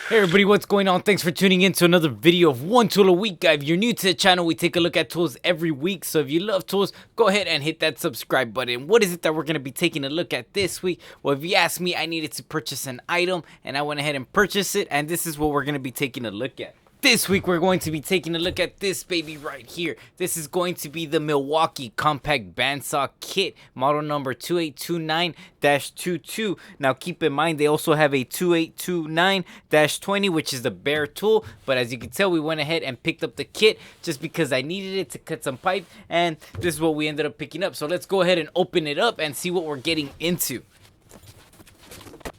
Hey everybody, what's going on? Thanks for tuning in to another video of one tool a week. If you're new to the channel, we take a look at tools every week. So if you love tools, go ahead and hit that subscribe button. What is it that we're going to be taking a look at this week? Well, if you ask me, I needed to purchase an item and I went ahead and purchased it. And this is what we're going to be taking a look at. This week, we're going to be taking a look at this baby right here. This is going to be the Milwaukee Compact Bandsaw Kit, model number 2829-22. Now, keep in mind, they also have a 2829-20, which is the bare tool. But as you can tell, we went ahead and picked up the kit just because I needed it to cut some pipe. And this is what we ended up picking up. So let's go ahead and open it up and see what we're getting into.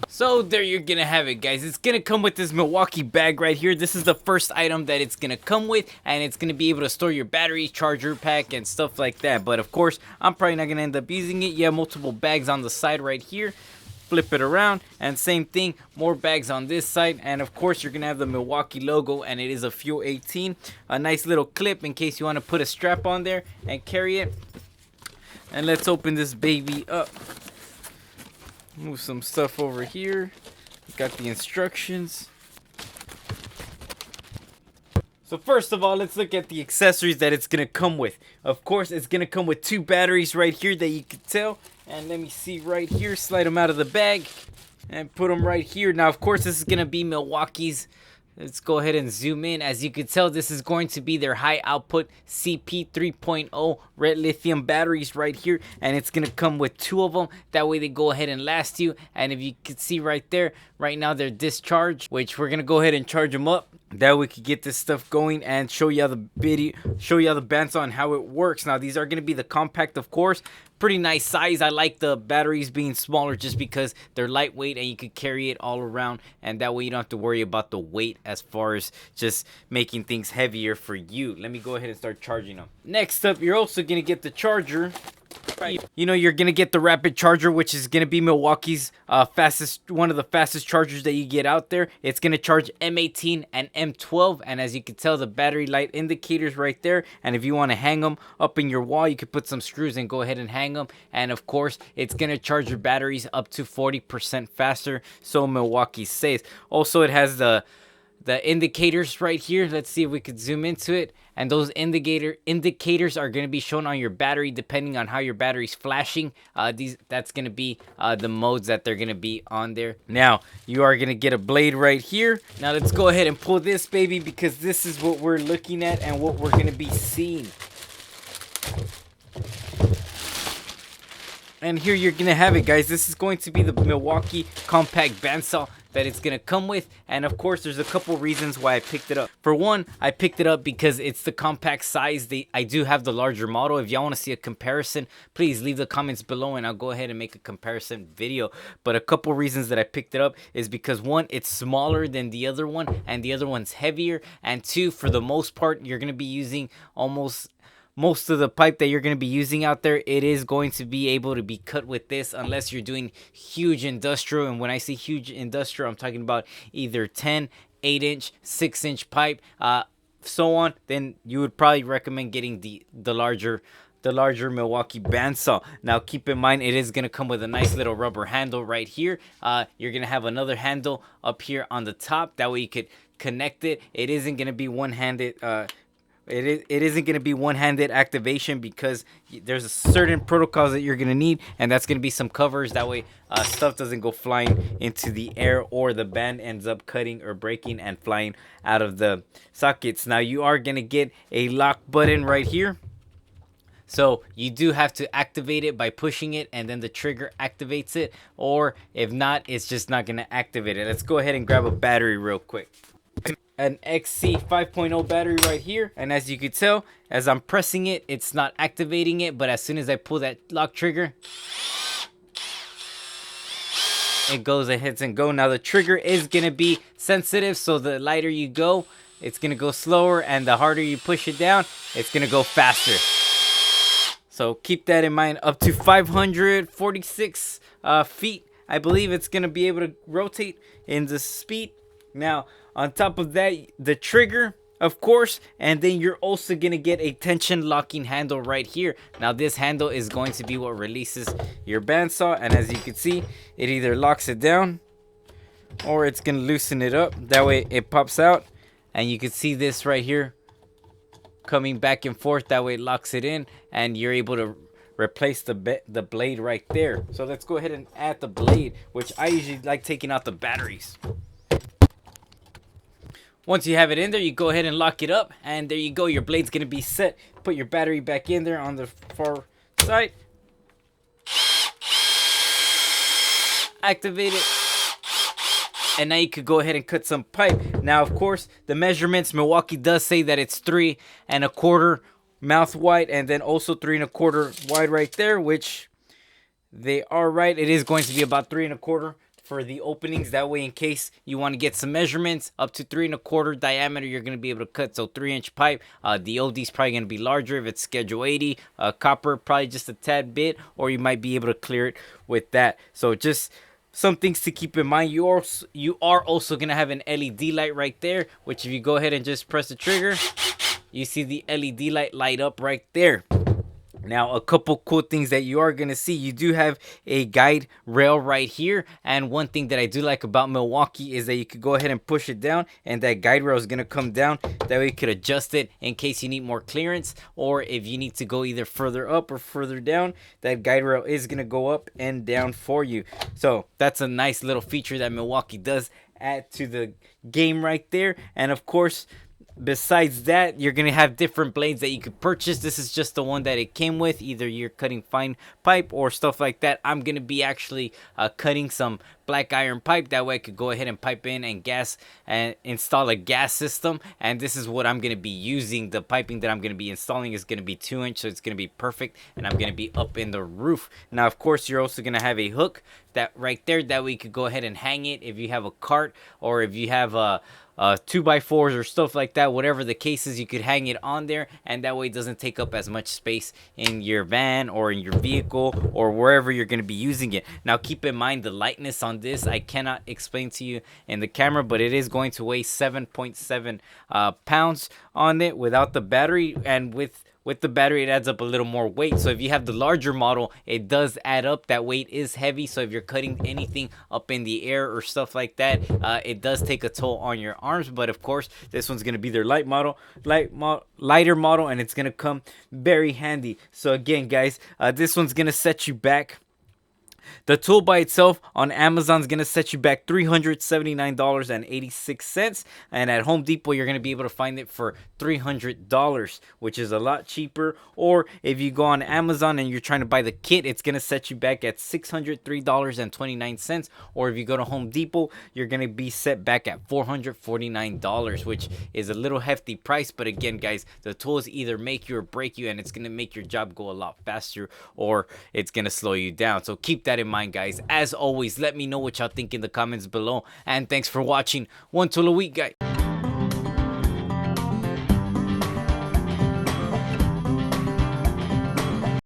So there you're gonna have it, guys. It's gonna come with this Milwaukee bag right here. This is the first item that it's gonna come with, and it's gonna be able to store your batteries, charger pack, and stuff like that. But of course, I'm probably not gonna end up using it. You have multiple bags on the side right here. Flip it around, and same thing, more bags on this side. And of course, you're gonna have the Milwaukee logo, and it is a Fuel 18. A nice little clip in case you want to put a strap on there and carry it. And let's open this baby up. Move some stuff over here. Got the instructions. So first of all, let's look at the accessories that it's gonna come with. Of course, it's gonna come with two batteries right here that you can tell. And let me see right here, slide them out of the bag and put them right here. Now, of course, this is gonna be Milwaukee's. Let's go ahead and zoom in. As you can tell, this is going to be their high output CP 3.0 red lithium batteries right here. And it's going to come with two of them. That way they go ahead and last you. And if you can see right there, right now they're discharged, which we're going to go ahead and charge them up. That way we could get this stuff going and show you how the video, show you how the Bandsaw and how it works. Now, these are going to be the compact, of course. Pretty nice size. I like the batteries being smaller just because they're lightweight and you could carry it all around, and that way you don't have to worry about the weight as far as just making things heavier for you. Let me go ahead and start charging them. Next up, you're also going to get the charger. You know, you're gonna get the rapid charger, which is gonna be Milwaukee's one of the fastest chargers that you get out there. It's gonna charge M18 and M12, and as you can tell, the battery light indicators right there. And if you want to hang them up in your wall, you could put some screws and go ahead and hang them. And of course, it's gonna charge your batteries up to 40% faster, so Milwaukee says. Also, it has the indicators right here. Let's see if we could zoom into it. And those indicators are going to be shown on your battery depending on how your battery's flashing. That's going to be the modes that they're going to be on there. Now, you are going to get a blade right here. Now, let's go ahead and pull this baby, because this is what we're looking at and what we're going to be seeing. And here you're gonna have it, guys. This is going to be the Milwaukee Compact Bandsaw that it's gonna come with. And of course, there's a couple reasons why I picked it up. For one, I picked it up because it's the compact size. I do have the larger model. If y'all want to see a comparison, please leave the comments below and I'll go ahead and make a comparison video. But a couple reasons that I picked it up is because one, it's smaller than the other one, and the other one's heavier. And two, for the most part, you're gonna be using most of the pipe that you're going to be using out there. It is going to be able to be cut with this unless you're doing huge industrial. And when I say huge industrial, I'm talking about either 10, 8-inch, 6-inch pipe, so on. Then you would probably recommend getting the larger Milwaukee Bandsaw. Now, keep in mind, it is going to come with a nice little rubber handle right here. You're going to have another handle up here on the top. That way you could connect it. It isn't going to be one-handed. It isn't going to be one-handed activation, because there's a certain protocols that you're going to need, and that's going to be some covers. That way stuff doesn't go flying into the air, or the band ends up cutting or breaking and flying out of the sockets. Now, you are going to get a lock button right here. So you do have to activate it by pushing it, and then the trigger activates it. Or if not, it's just not going to activate it. Let's go ahead and grab a battery real quick. An XC 5.0 battery right here, and as you can tell, as I'm pressing it, it's not activating it, but as soon as I pull that lock trigger, it goes ahead and go. Now, the trigger is gonna be sensitive, so the lighter you go, it's gonna go slower, and the harder you push it down, it's gonna go faster. So keep that in mind. Up to 546 feet, I believe it's gonna be able to rotate in the speed. Now, on top of that, the trigger of course, and then you're also gonna get a tension locking handle right here. Now this handle is going to be what releases your bandsaw, and as you can see, it either locks it down or it's gonna loosen it up. That way it pops out, and you can see this right here coming back and forth. That way it locks it in, and you're able to replace the blade right there. So let's go ahead and add the blade, which I usually like taking out the batteries. Once you have it in there, you go ahead and lock it up, and there you go. Your blade's gonna be set. Put your battery back in there on the far side. Activate it, and now you could go ahead and cut some pipe. Now, of course, the measurements, Milwaukee does say that it's 3 1/4 mouth wide, and then also 3 1/4 wide right there, which they are right. It is going to be about 3 1/4 for the openings. That way, in case you want to get some measurements, up to 3 1/4 diameter, you're going to be able to cut. So 3-inch pipe. The OD is probably going to be larger if it's Schedule 80. Copper, probably just a tad bit, or you might be able to clear it with that. So just some things to keep in mind. You are also going to have an LED light right there, which if you go ahead and just press the trigger, you see the LED light up right there. Now, a couple cool things that you are going to see. You do have a guide rail right here. And one thing that I do like about Milwaukee is that you could go ahead and push it down, and that guide rail is going to come down. That way you could adjust it in case you need more clearance, or if you need to go either further up or further down, that guide rail is going to go up and down for you. So that's a nice little feature that Milwaukee does add to the game right there. And of course, besides that, you're gonna have different blades that you could purchase. This is just the one that it came with. Either you're cutting fine pipe or stuff like that. I'm gonna be actually cutting some black iron pipe. That way I could go ahead and pipe in and gas and install a gas system. And this is what I'm gonna be using. The piping that I'm gonna be installing is gonna be 2-inch, so it's gonna be perfect. And I'm gonna be up in the roof. Now, of course, you're also gonna have a hook that right there. That way you could go ahead and hang it if you have a cart, or if you have a 2x4s or stuff like that. Whatever the case is, you could hang it on there, and that way it doesn't take up as much space in your van or in your vehicle or wherever you're going to be using it. Now, keep in mind the lightness on this. I cannot explain to you in the camera, but it is going to weigh 7.7 pounds on it without the battery, and with the battery it adds up a little more weight. So if you have the larger model, it does add up. That weight is heavy, so if you're cutting anything up in the air or stuff like that, it does take a toll on your arms. But of course, this one's gonna be their lighter model, and it's gonna come very handy. So again, guys, this one's gonna set you back. The tool by itself on Amazon is going to set you back $379.86. And at Home Depot, you're going to be able to find it for $300, which is a lot cheaper. Or if you go on Amazon and you're trying to buy the kit, it's going to set you back at $603.29. Or if you go to Home Depot, you're going to be set back at $449, which is a little hefty price. But again, guys, the tools either make you or break you, and it's going to make your job go a lot faster, or it's going to slow you down. So keep that in mind, guys. As always, let me know what y'all think in the comments below, and thanks for watching. One tool a week, guys.